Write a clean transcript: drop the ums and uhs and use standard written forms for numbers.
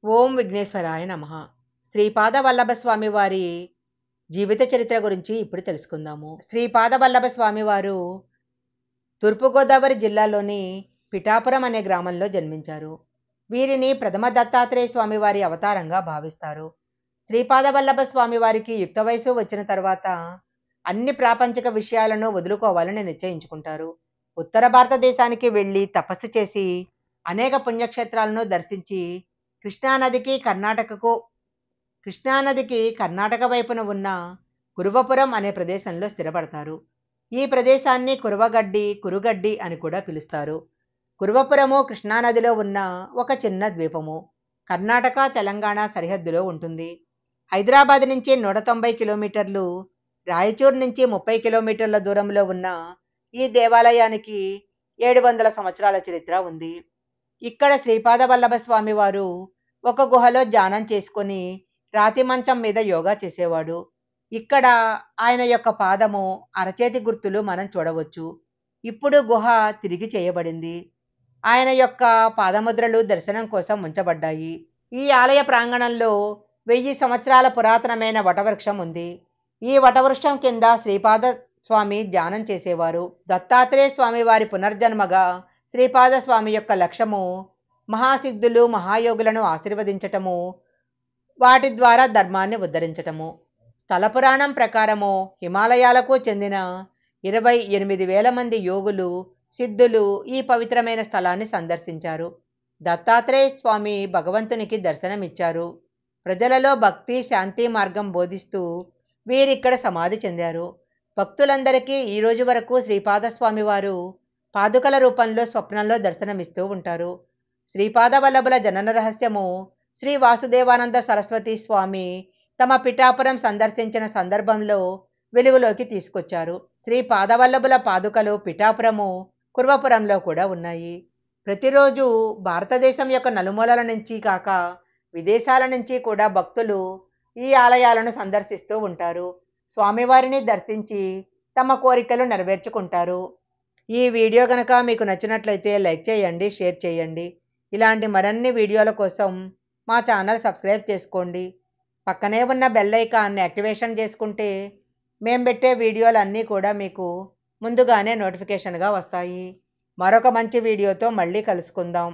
ఓం విఘ్నేశ్వరాయ నమః. శ్రీపాద వల్లభ స్వామి వారి జీవిత చరిత్ర గురించి ఇప్పుడు తెలుసుకుందాము. శ్రీపాద వల్లభ స్వామి వారు తూర్పుగోదావరి జిల్లాలోని పిఠాపురం అనే గ్రామంలో జన్మించారు. వీరిని ప్రథమ దత్తాత్రేయ స్వామి వారి అవతారంగా భావిస్తారు. శ్రీపాద వల్లభ స్వామి వారికి యుక్త వయసు వచ్చిన తర్వాత అన్ని ప్రాపంచిక విషయాలను వదులుకోవాలని నిశ్చయించుకుంటారు. ఉత్తర భారతదేశానికి వెళ్ళి తపస్సు చేసి అనేక పుణ్యక్షేత్రాలను దర్శించి కృష్ణానదికి కర్ణాటకకు కృష్ణానదికి కర్ణాటక వైపున ఉన్న కురువపురం అనే ప్రదేశంలో స్థిరపడతారు. ఈ ప్రదేశాన్ని కురుగడ్డి అని కూడా పిలుస్తారు. కురువపురము కృష్ణానదిలో ఉన్న ఒక చిన్న ద్వీపము. కర్ణాటక తెలంగాణ సరిహద్దులో ఉంటుంది. హైదరాబాద్ నుంచి 190 కిలోమీటర్లు, రాయచూర్ నుంచి 30 కిలోమీటర్ల దూరంలో ఉన్న ఈ దేవాలయానికి 700 సంవత్సరాల చరిత్ర ఉంది. ఇక్కడ శ్రీపాద వల్లభ స్వామి వారు ఒక గుహలో ధ్యానం చేసుకొని రాతి మంచం మీద యోగా చేసేవాడు. ఇక్కడ ఆయన యొక్క పాదము, అరచేతి గుర్తులు మనం చూడవచ్చు. ఇప్పుడు గుహ తిరిగి చేయబడింది. ఆయన యొక్క పాదముద్రలు దర్శనం కోసం ఉంచబడ్డాయి. ఈ ఆలయ ప్రాంగణంలో 1000 సంవత్సరాల పురాతనమైన వటవృక్షం ఉంది. ఈ వటవృక్షం కింద శ్రీపాద స్వామి ధ్యానం చేసేవారు. దత్తాత్రేయ స్వామి వారి పునర్జన్మగా శ్రీపాద స్వామి యొక్క లక్ష్యము మహాసిద్ధులు, మహాయోగులను ఆశీర్వదించటము, వాటి ద్వారా ధర్మాన్ని ఉద్ధరించటము. స్థల పురాణం ప్రకారము హిమాలయాలకు చెందిన 28,000 మంది యోగులు, సిద్ధులు ఈ పవిత్రమైన స్థలాన్ని సందర్శించారు. దత్తాత్రేయ స్వామి భగవంతునికి దర్శనమిచ్చారు. ప్రజలలో భక్తి, శాంతి మార్గం బోధిస్తూ వీరిక్కడ సమాధి చెందారు. భక్తులందరికీ ఈ రోజు వరకు శ్రీపాదస్వామి వారు పాదుకల రూపంలో స్వప్నంలో దర్శనమిస్తూ ఉంటారు. శ్రీపాద వల్లభుల జనన రహస్యము శ్రీ వాసుదేవానంద సరస్వతి స్వామి తమ పిఠాపురం సందర్శించిన సందర్భంలో వెలుగులోకి తీసుకొచ్చారు. శ్రీ పాదవల్లభుల పాదుకలు పిఠాపురము, కుర్వపురంలో కూడా ఉన్నాయి. ప్రతిరోజు భారతదేశం యొక్క నలుమూలల నుంచి కాక విదేశాల నుంచి కూడా భక్తులు ఈ ఆలయాలను సందర్శిస్తూ ఉంటారు. స్వామివారిని దర్శించి తమ కోరికలు నెరవేర్చుకుంటారు. ఈ వీడియో కనుక మీకు నచ్చినట్లయితే లైక్ చేయండి, షేర్ చేయండి. ఇలాంటి మరిన్ని వీడియోల కోసం మా ఛానల్ సబ్స్క్రైబ్ చేసుకోండి. పక్కనే ఉన్న బెల్ ఐకాన్ని యాక్టివేషన్ చేసుకుంటే మేము పెట్టే వీడియోలు అన్నీ కూడా మీకు ముందుగానే నోటిఫికేషన్గా వస్తాయి. మరొక మంచి వీడియోతో మళ్ళీ కలుసుకుందాం.